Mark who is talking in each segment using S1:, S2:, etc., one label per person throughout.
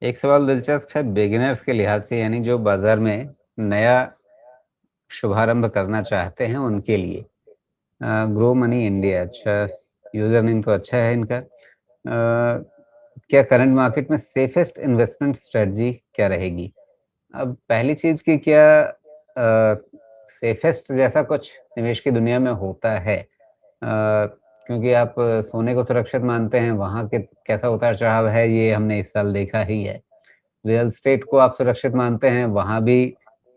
S1: एक सवाल दिलचस्प है बिगिनर्स के लिहाज से, यानी जो बाजार में नया शुभारंभ करना चाहते हैं उनके लिए। ग्रो मनी इंडिया, अच्छा, यूजर नेम तो अच्छा है इनका। क्या करंट मार्केट में सेफेस्ट इन्वेस्टमेंट स्ट्रेटजी क्या रहेगी? अब पहली चीज कि क्या सेफेस्ट जैसा कुछ निवेश की दुनिया में होता है? क्योंकि आप सोने को सुरक्षित मानते हैं, वहां के कैसा उतार चढ़ाव है ये हमने इस साल देखा ही है। रियल एस्टेट को आप सुरक्षित मानते हैं, वहाँ भी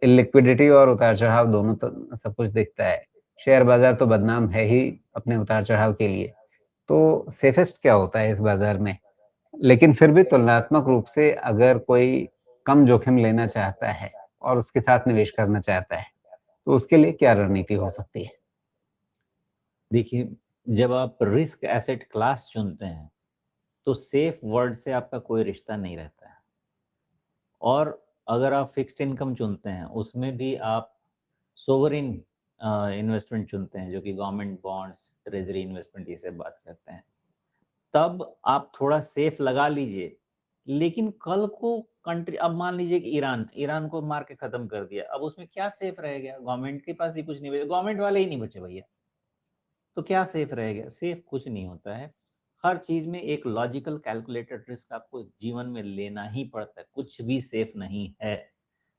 S1: इलिक्विडिटी और उतार-चढ़ाव दोनों तो सब कुछ दिखता है। शेयर बाज़ार तो बदनाम है ही अपने उतार-चढ़ाव के लिए। तो सेफेस्ट क्या होता है इस बाज़ार में? लेकिन फिर भी तुलनात्मक रूप से अगर कोई कम जोखिम लेना चाहता है और उसके साथ निवेश करना चाहता है, तो उसके लिए क्या रणनीति हो सकती है?
S2: देखिए, जब आप रिस्क एसेट क्लास चुनते हैं, तो सेफ वर्ड से आपका कोई रिश्ता नहीं रहता है। और अगर आप फिक्स्ड इनकम चुनते हैं, उसमें भी आप सोवरेन इन्वेस्टमेंट चुनते हैं, जो कि गवर्नमेंट बॉन्ड्स, ट्रेजरी इन्वेस्टमेंट ये सब बात करते हैं। तब आप थोड़ा सेफ लगा लीजिए, लेकिन कल को कंट्री, अब मान लीजिए कि ईरान ईरान को मार के खत्म कर दिया, अब उसमें क्या सेफ रह गया? गवर्नमेंट के पास ही कुछ नहीं बचा, गवर्नमेंट वाले ही नहीं बचे भैया, तो क्या सेफ रह गया? सेफ कुछ नहीं होता है। हर चीज में एक लॉजिकल कैलकुलेटेड रिस्क आपको जीवन में लेना ही पड़ता है, कुछ भी सेफ नहीं है।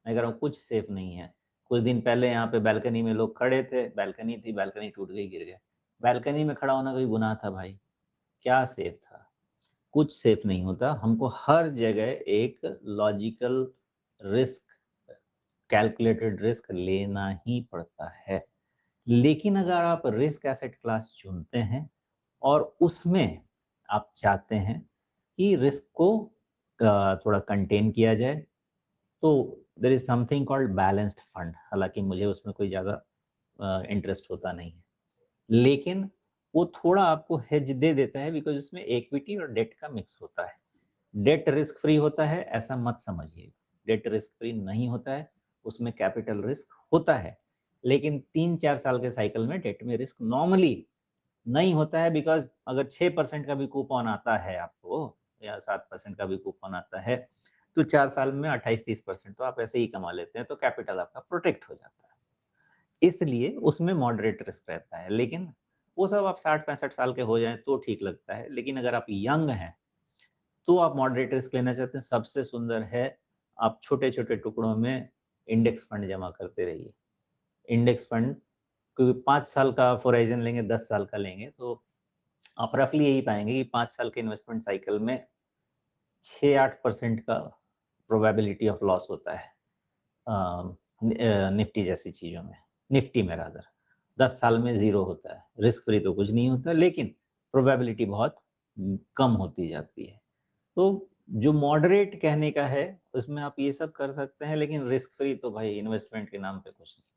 S2: मैं कह रहा हूँ कुछ सेफ नहीं है। कुछ दिन पहले यहाँ पे बैल्कनी में लोग खड़े थे, बैल्कनी थी, बैल्कनी टूट गई, गिर गए। बैल्कनी में खड़ा होना कोई गुनाह था भाई? क्या सेफ था? कुछ सेफ नहीं होता। हमको हर जगह एक लॉजिकल रिस्क, कैलकुलेटेड रिस्क लेना ही पड़ता है। लेकिन अगर आप रिस्क एसेट क्लास चुनते हैं और उसमें आप चाहते हैं कि रिस्क को थोड़ा कंटेन किया जाए, तो there is something called balanced fund. हालांकि मुझे उसमें कोई ज़्यादा इंटरेस्ट होता नहीं है, लेकिन वो थोड़ा आपको हेज दे देता है, बिकॉज उसमें इक्विटी और डेट का मिक्स होता है। डेट रिस्क फ्री होता है ऐसा मत समझिए, डेट रिस्क फ्री नहीं होता है, उसमें कैपिटल रिस्क होता है। लेकिन 3-4 साल के साइकिल में डेट में रिस्क नॉर्मली नहीं होता है, बिकॉज अगर 6% का भी कूपन आता है आपको, या 7% का भी कूपन आता है, तो 4 साल में 28-30% तो आप ऐसे ही कमा लेते हैं, तो कैपिटल आपका प्रोटेक्ट हो जाता है। इसलिए उसमें मॉडरेट रिस्क रहता है। लेकिन वो सब आप 60-65 साल के हो जाएं तो ठीक लगता है। लेकिन अगर आप यंग हैं, तो आप मॉडरेट रिस्क लेना चाहते हैं, सबसे सुंदर है आप छोटे छोटे टुकड़ों में इंडेक्स फंड जमा करते रहिए। इंडेक्स फंड, क्योंकि 5 साल का आप होराइजन लेंगे, 10 साल का लेंगे, तो आप रफली यही पाएंगे कि 5 साल के इन्वेस्टमेंट साइकिल में 6-8% का प्रोबेबिलिटी ऑफ लॉस होता है निफ्टी जैसी चीज़ों में, निफ्टी में रादर 10 साल में ज़ीरो होता है। रिस्क फ्री तो कुछ नहीं होता, लेकिन प्रोबेबिलिटी बहुत कम होती जाती है। तो जो मॉडरेट कहने का है, उसमें आप ये सब कर सकते हैं, लेकिन रिस्क फ्री तो भाई इन्वेस्टमेंट के नाम पे कुछ नहीं।